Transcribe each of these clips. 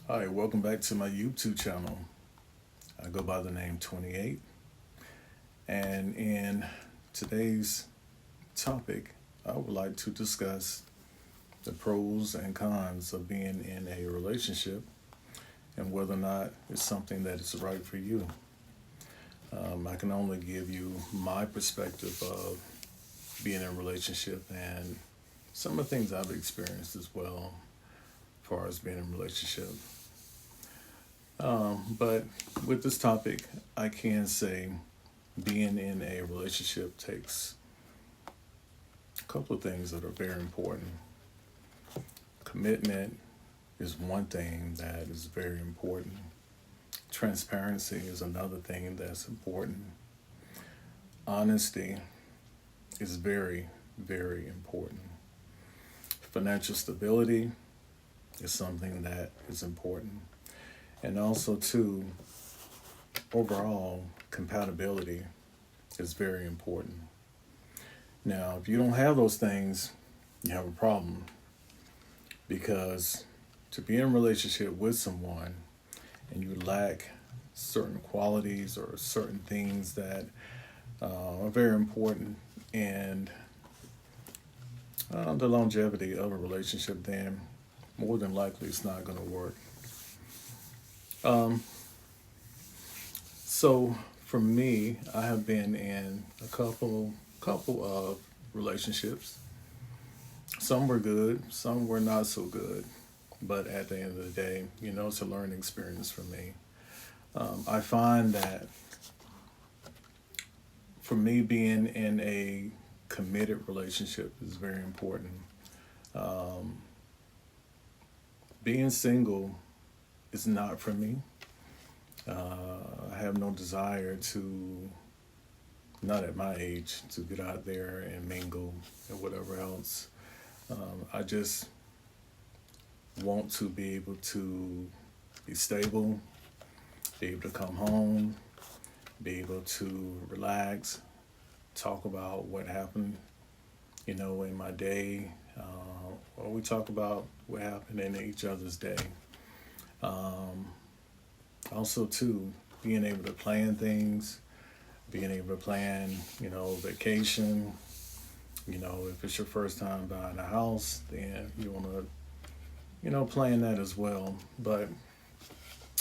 Hi, welcome back to my YouTube channel. I go by the name 28. And in today's topic, I would like to discuss the pros and cons of being in a relationship and whether or not it's something that is right for you. I can only give you my perspective of being in a relationship and some of the things I've experienced as well, as far as being in a relationship. But with this topic, I can say being in a relationship takes a couple of things that are very important. Commitment is one thing that is very important. Transparency is another thing that's important. Honesty is very, very important. Financial stability is something that is important. And also, too, overall compatibility is very important. Now, if you don't have those things, you have a problem because to be in a relationship with someone and you lack certain qualities or certain things that are very important in the longevity of a relationship, then more than likely it's not going to work. Um, so for me, I have been in a couple of relationships. Some were good, some were not so good. But at the end of the day, it's a learning experience for me. I find that for me, being in a committed relationship is very important. Um, Being single is not for me. I have no desire to, not at my age, to get out there and mingle and whatever else. I just want to be able to be stable, be able to come home, be able to relax, talk about what happened, in my day, or we talk about what happened in each other's day. Um, Also, too, being able to plan things, being able to plan, vacation. If it's your first time buying a house, then you want to, plan that as well. But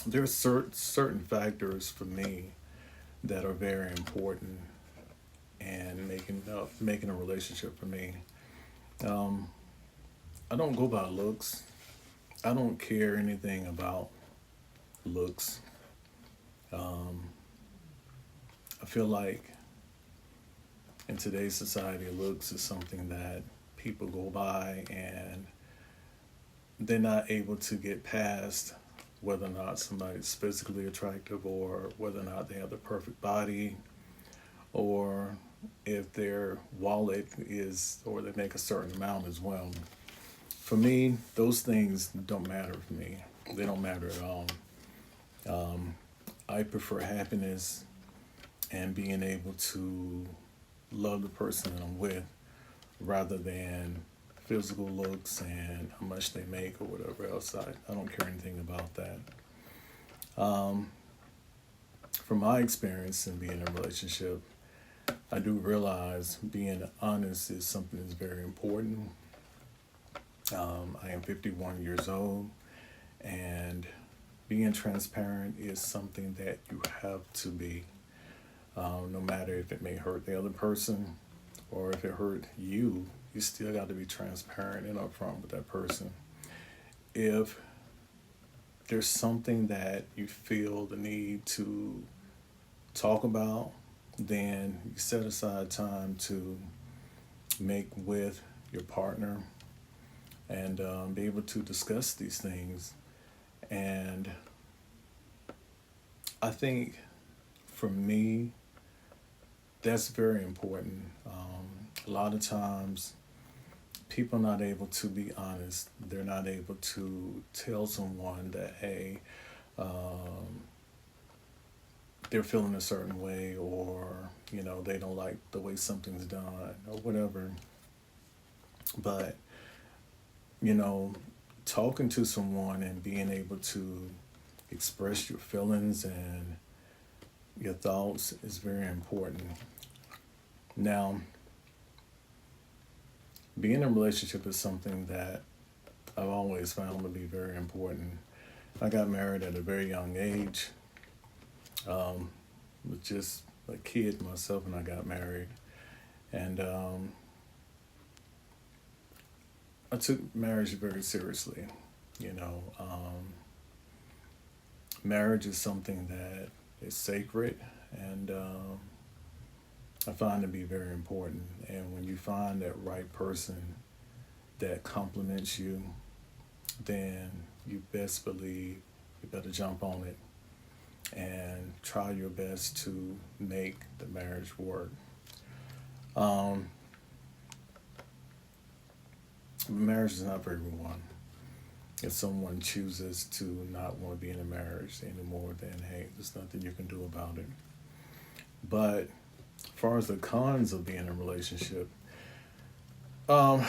there are certain factors for me that are very important and making a relationship for me. Um, I don't go by looks. I don't care anything about looks. Um, I feel like in today's society, looks is something that people go by and they're not able to get past whether or not somebody's physically attractive or whether or not they have the perfect body or if their wallet is or they make a certain amount as well. For me, those things don't matter for me. They don't matter at all. Um, I prefer happiness and being able to love the person that I'm with rather than physical looks and how much they make or whatever else. I don't care anything about that. Um, from my experience in being in a relationship, I do realize being honest is something that's very important. I am 51 years old, and being transparent is something that you have to be, no matter if it may hurt the other person or if it hurt you. You still got to be transparent and upfront with that person. If there's something that you feel the need to talk about, then you set aside time to make with your partner and be able to discuss these things. And I think for me, that's very important. A lot of times, people are not able to be honest. They're not able to tell someone that, hey, um, they're feeling a certain way or, they don't like the way something's done or whatever. But, you know, talking to someone and being able to express your feelings and your thoughts is very important. Now, being in a relationship is something that I've always found to be very important. I got married at a very young age. Was just a kid myself when I got married. And I took marriage very seriously. You know, marriage is something that is sacred, and I find to be very important. And when you find that right person that compliments you, then you best believe you better jump on it and try your best to make the marriage work. Um, Marriage is not for everyone. If someone chooses to not want to be in a marriage anymore, then hey, there's nothing you can do about it. But as far as the cons of being in a relationship, um,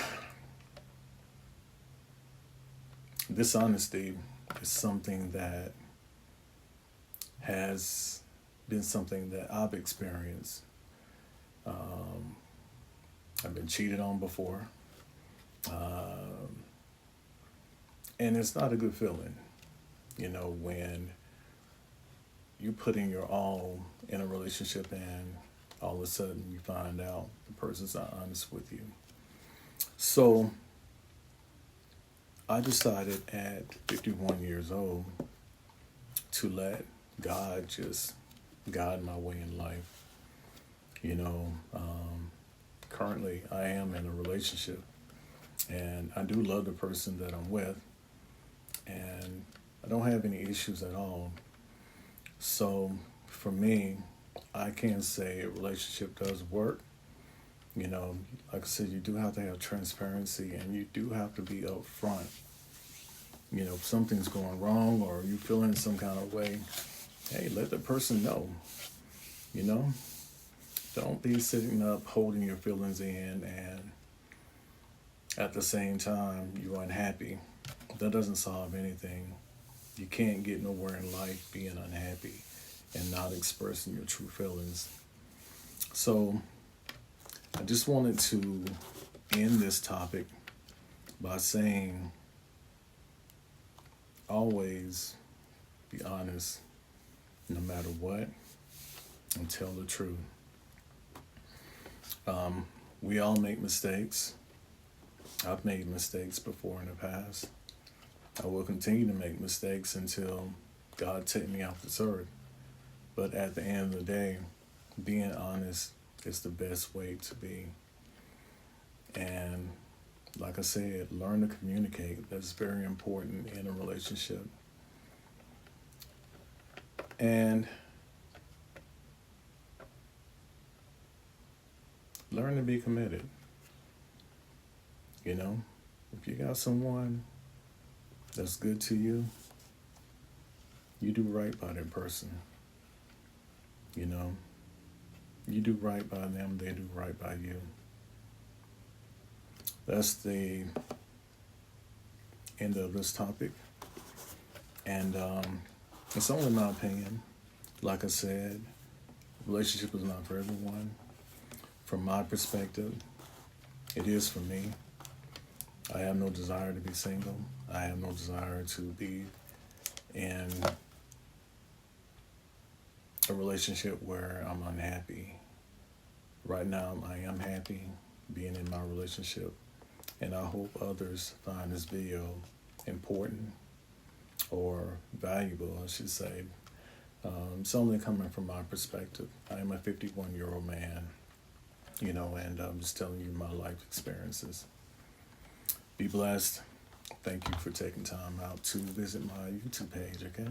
dishonesty is something that has been something that I've experienced. Um, I've been cheated on before, um, and it's not a good feeling, you know, when you put in your all in a relationship and all of a sudden you find out the person's not honest with you. So I decided at 51 years old to let God just guide my way in life. You know, currently I am in a relationship and I do love the person that I'm with, and I don't have any issues at all. So for me, I can say a relationship does work. You know, like I said, you do have to have transparency and you do have to be upfront. You know, if something's going wrong or you feeling some kind of way, hey, let the person know. You know, don't be sitting up holding your feelings in and at the same time you're unhappy. That doesn't solve anything. You can't get nowhere in life being unhappy and not expressing your true feelings. So I just wanted to end this topic by saying always be honest no matter what and tell the truth. We all make mistakes. I've made mistakes before in the past. I will continue to make mistakes until God take me off this earth. But at the end of the day, being honest is the best way to be. And like I said, learn to communicate. That's very important in a relationship. And learn to be committed. You know, if you got someone that's good to you, you do right by that person. You know, you do right by them, they do right by you. That's the end of this topic. And it's only my opinion. Like I said, relationship is not for everyone. From my perspective, it is for me. I have no desire to be single. I have no desire to be in a relationship where I'm unhappy. Right now, I am happy being in my relationship, and I hope others find this video important or valuable, I should say. It's only coming from my perspective. I am a 51-year-old man, you know, and I'm just telling you my life experiences. Be blessed. Thank you for taking time out to visit my YouTube page, okay?